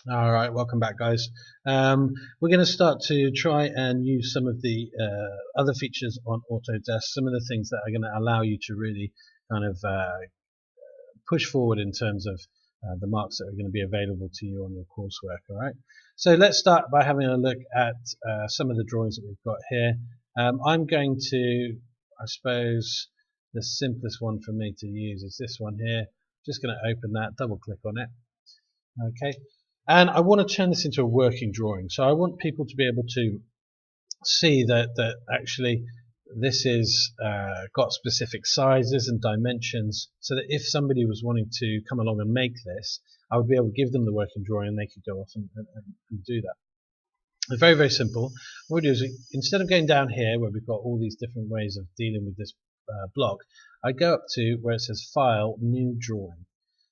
Alright, welcome back guys. We're going to start to try and use some of the other features on Autodesk, some of the things that are going to allow you to really kind of push forward in terms of the marks that are going to be available to you on your coursework. Alright, so let's start by having a look at some of the drawings that we've got here. I'm going to, I suppose, the simplest one for me to use is this one here. Just going to open that, double click on it. Okay, and I want to turn this into a working drawing. So I want people to be able to see that actually this is got specific sizes and dimensions, so that if somebody was wanting to come along and make this, I would be able to give them the working drawing and they could go off and do that. It's very, very simple. What we do is instead of going down here where we've got all these different ways of dealing with this block, I go up to where it says File, New Drawing.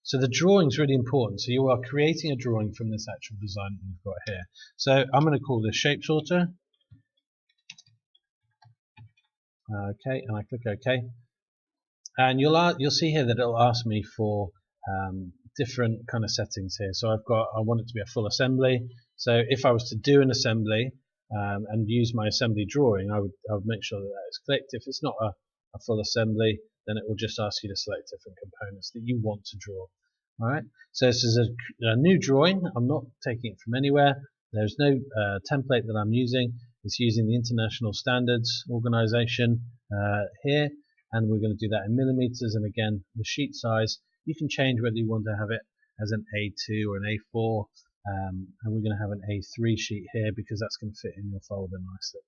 So the drawing is really important. So you are creating a drawing from this actual design that you've got here. So I'm going to call this Shape Sorter. Okay, and I click OK. And you'll see here that it'll ask me for different kind of settings here. So I want it to be a full assembly. So if I was to do an assembly and use my assembly drawing, I would make sure that that is clicked. If it's not a full assembly, then it will just ask you to select different components that you want to draw. Alright, so this is a new drawing. I'm not taking it from anywhere. There's no template that I'm using. It's using the International Standards Organization here, and we're going to do that in millimeters. And again, the sheet size, you can change whether you want to have it as an A2 or an A4, and we're going to have an A3 sheet here because that's going to fit in your folder nicely.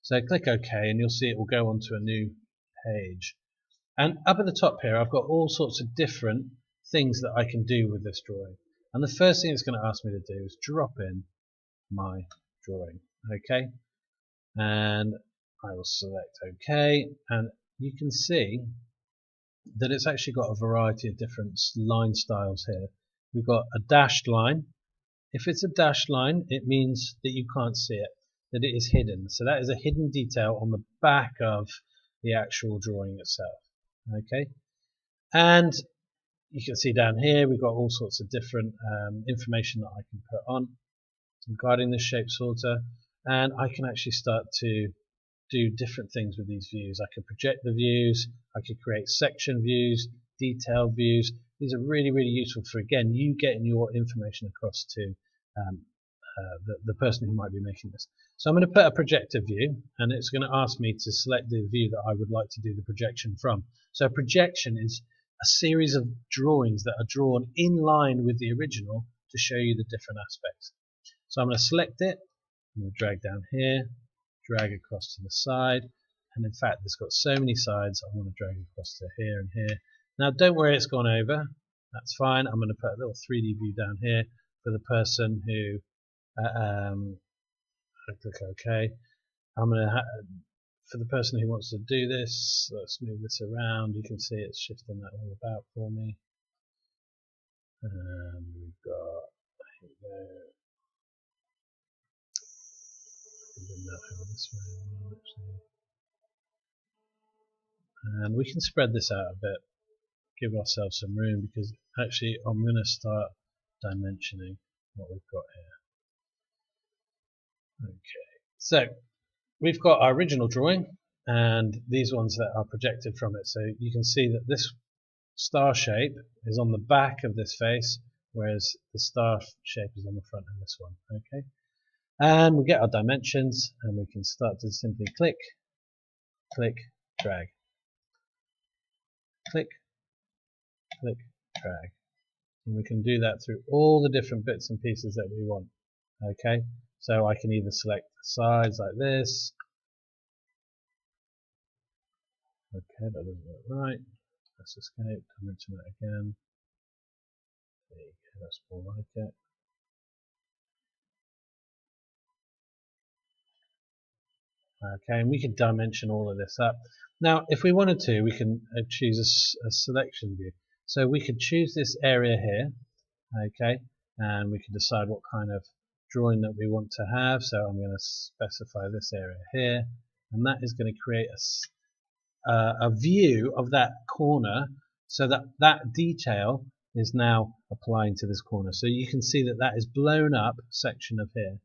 So click OK, and you'll see it will go onto a new page. And up at the top here, I've got all sorts of different things that I can do with this drawing. And the first thing it's going to ask me to do is drop in my drawing. Okay, and I will select OK, and you can see that it's actually got a variety of different line styles here. We've got a dashed line. If it's a dashed line, it means that you can't see it, that it is hidden. So that is a hidden detail on the back of the actual drawing itself. Okay, and you can see down here we've got all sorts of different information that I can put on regarding this Shape Sorter, and I can actually start to do different things with these views. I could project the views, I could create section views, detailed views. These are really, really useful for, again, you getting your information across to the person who might be making this. So I'm going to put a projector view, and it's going to ask me to select the view that I would like to do the projection from. So a projection is a series of drawings that are drawn in line with the original to show you the different aspects. So I'm going to select it, I'm going to drag down here, drag across to the side, and in fact it's got so many sides I want to drag across to here and here. Now don't worry, it's gone over, that's fine. I'm going to put a little 3D view down here for the person who I click OK. I'm going to for the person who wants to do this, let's move this around. You can see it's shifting that all about for me. And we've got, here we go. Bring that over this way actually. And we can spread this out a bit, give ourselves some room, because actually I'm going to start dimensioning what we've got here. Okay, so we've got our original drawing and these ones that are projected from it. So you can see that this star shape is on the back of this face, whereas the star shape is on the front of this one. Okay, and we get our dimensions, and we can start to simply click, click, drag, click, click, drag, and we can do that through all the different bits and pieces that we want. Okay, so I can either select the sides like this. Okay, that doesn't look right. Let's escape, dimension that again. There you go, that's more like it. Okay, and we can dimension all of this up. Now, if we wanted to, we can choose a selection view. So we could choose this area here, okay, and we can decide what kind of drawing that we want to have. So I'm going to specify this area here, and that is going to create a view of that corner, so that that detail is now applying to this corner. So you can see that that is blown up section of here,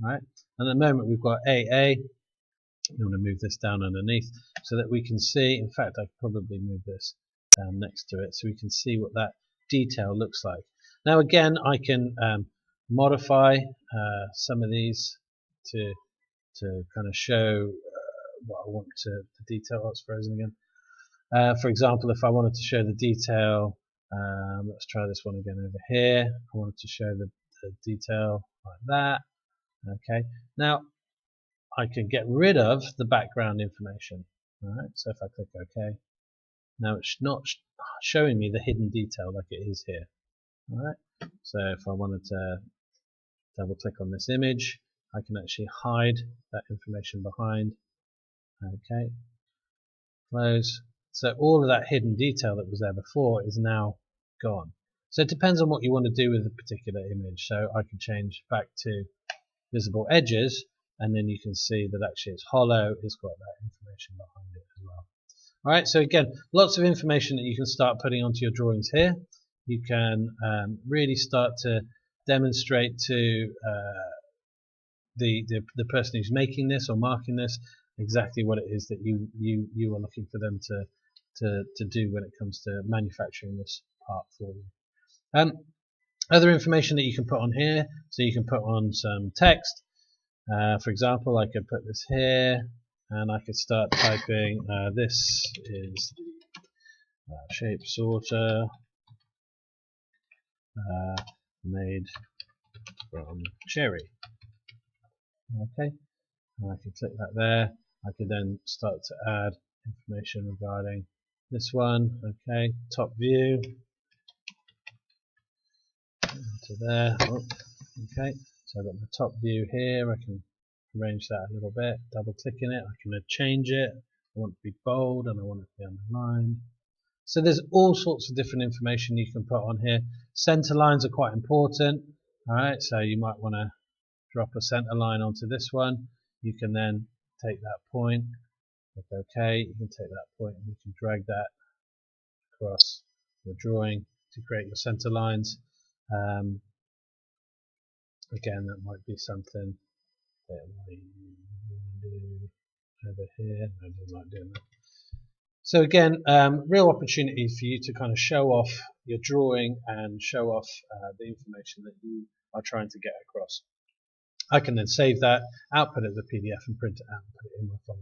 right? And at the moment we've got AA. I'm going to move this down underneath so that we can see. In fact, I could probably move this down next to it so we can see what that detail looks like. Now again, I can modify some of these to kind of show what I want to the detail. Oh, it's frozen again. For example, if I wanted to show the detail, let's try this one again over here. I wanted to show the detail like that. Okay. Now I can get rid of the background information. Alright, so if I click OK, now it's not showing me the hidden detail like it is here. Alright, so if I wanted to double click on this image, I can actually hide that information behind. Okay, close. So all of that hidden detail that was there before is now gone. So it depends on what you want to do with a particular image. So I can change back to visible edges, and then you can see that actually it's hollow, it's got that information behind it as well. Alright, so again, lots of information that you can start putting onto your drawings here. You can really start to demonstrate to the person who's making this or marking this exactly what it is that you are looking for them to do when it comes to manufacturing this part for you. Other information that you can put on here, so you can put on some text. For example, I could put this here, and I could start typing, this is shape sorter made from cherry. Okay, and I can click that there. I could then start to add information regarding this one. Okay, top view to there. Oh, okay. So I've got my top view here. I can arrange that a little bit. Double clicking it, I can change it. I want it to be bold and I want it to be underlined. So there's all sorts of different information you can put on here. Center lines are quite important. Alright, so you might want to drop a center line onto this one. You can then take that point, click OK. You can take that point and you can drag that across your drawing to create your center lines. Again, that might be something that we want to do over here. No, it doesn't like doing that. So again, real opportunity for you to kind of show off your drawing and show off the information that you are trying to get across. I can then save that, output it as a PDF and print it out and put it in my folder.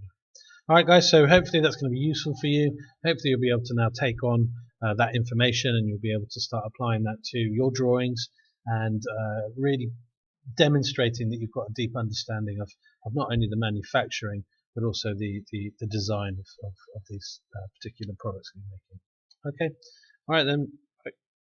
Alright guys, so hopefully that's going to be useful for you. Hopefully you'll be able to now take on that information and you'll be able to start applying that to your drawings and really demonstrating that you've got a deep understanding of not only the manufacturing but also the design of these particular products that you're making. Okay, alright then.